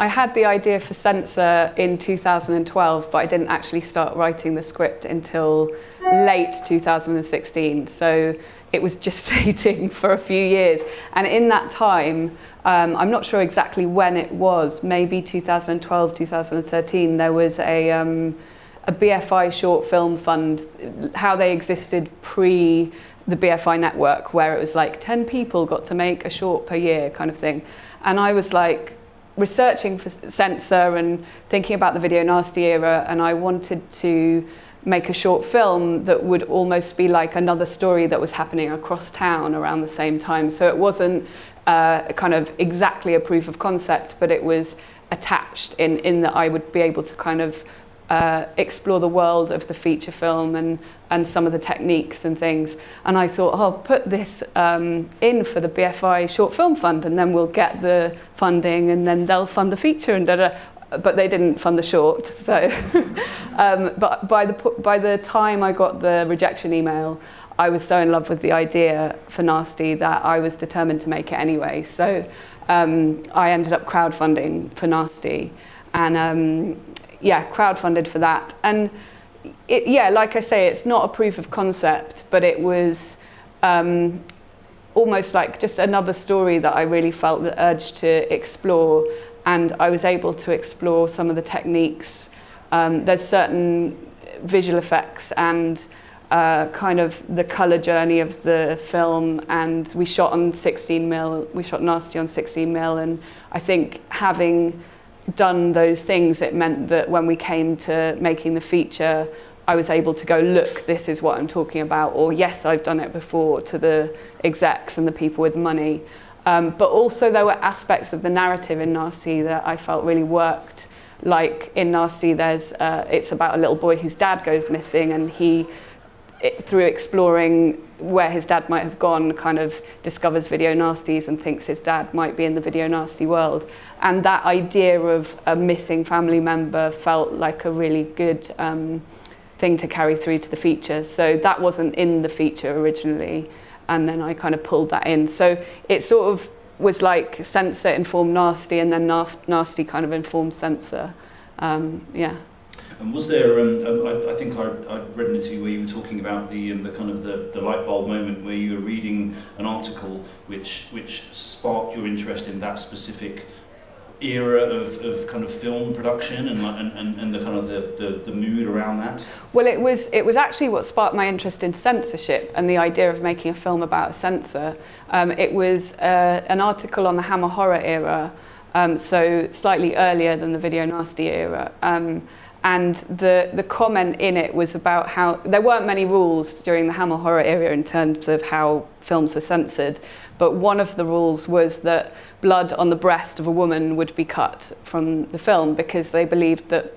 I had the idea for Censor in 2012, but I didn't actually start writing the script until late 2016. So it was gestating for a few years. And in that time, I'm not sure exactly when it was, maybe 2012, 2013, there was a BFI short film fund, how they existed pre the BFI network, where it was like 10 people got to make a short per year kind of thing. And I was like researching for Censor and thinking about the Video Nasty era, and I wanted to make a short film that would almost be like another story that was happening across town around the same time. So it wasn't kind of exactly a proof of concept, but it was attached in that I would be able to kind of explore the world of the feature film and some of the techniques and things. And I thought, I'll put this in for the BFI Short Film Fund, and then we'll get the funding, and then they'll fund the feature and da-da. But they didn't fund the short. So, but by the time I got the rejection email, I was so in love with the idea for Nasty that I was determined to make it anyway. So I ended up crowdfunding for Nasty, and crowdfunded for that. And like I say, it's not a proof of concept, but it was almost like just another story that I really felt the urge to explore. And I was able to explore some of the techniques. There's certain visual effects and kind of the color journey of the film, and we shot on 16mm, we shot Nasty on 16mm, and I think having done those things, it meant that when we came to making the feature, I was able to go, look, this is what I'm talking about, or yes, I've done it before, to the execs and the people with money. But also there were aspects of the narrative in Nasty that I felt really worked. Like in Nasty, it's about a little boy whose dad goes missing, and through exploring where his dad might have gone, kind of discovers Video Nasties and thinks his dad might be in the Video Nasty world. And that idea of a missing family member felt like a really good thing to carry through to the feature. So that wasn't in the feature originally, and then I kind of pulled that in. So it sort of was like Censor informed Nasty, and then Nasty kind of informed Censor. And was there, I think I'd read an interview where you were talking about the kind of the light bulb moment where you were reading an article which sparked your interest in that specific era of kind of film production and the kind of the mood around that? Well, it was actually what sparked my interest in censorship and the idea of making a film about a censor. It was an article on the Hammer horror era, so slightly earlier than the Video Nasty era. And the comment in it was about how there weren't many rules during the Hammer horror era in terms of how films were censored, but one of the rules was that blood on the breast of a woman would be cut from the film, because they believed that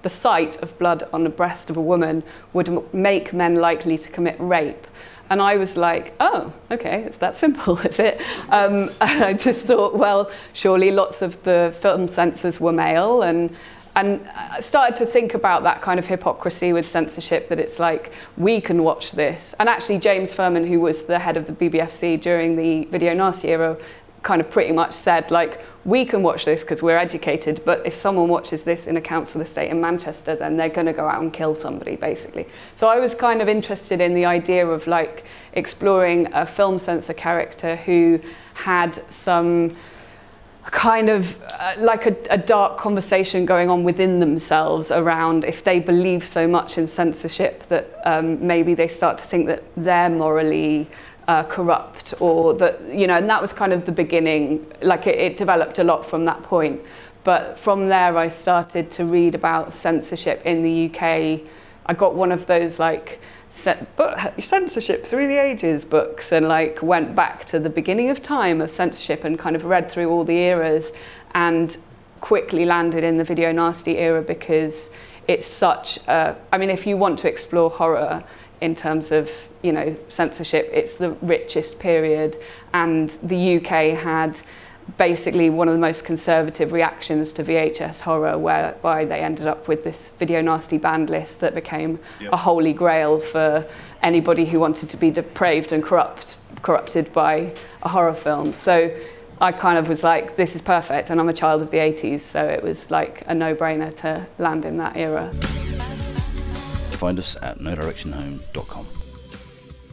the sight of blood on the breast of a woman would make men likely to commit rape. And I was like, oh, okay, it's that simple, is it? And I just thought, well, surely lots of the film censors were male, and I started to think about that kind of hypocrisy with censorship, that it's like, we can watch this. And actually James Furman, who was the head of the BBFC during the Video Nasty era, kind of pretty much said, like, we can watch this because we're educated, but if someone watches this in a council estate in Manchester, then they're going to go out and kill somebody, basically. So I was kind of interested in the idea of like exploring a film censor character who had some kind of like a dark conversation going on within themselves around if they believe so much in censorship that maybe they start to think that they're morally corrupt, or that, you know, and that was kind of the beginning. Like it developed a lot from that point. But from there I started to read about censorship in the UK. I got one of those like censorship through the ages books, and like went back to the beginning of time of censorship and kind of read through all the eras, and quickly landed in the Video Nasty era because it's such I mean, if you want to explore horror in terms of, you know, censorship, it's the richest period, and the UK had basically one of the most conservative reactions to VHS horror, whereby they ended up with this Video Nasty banned list that became a holy grail for anybody who wanted to be depraved and corrupted by a horror film. So I kind of was like, this is perfect, and I'm a child of the 80s, so it was like a no-brainer to land in that era. Find us at nodirectionhome.com.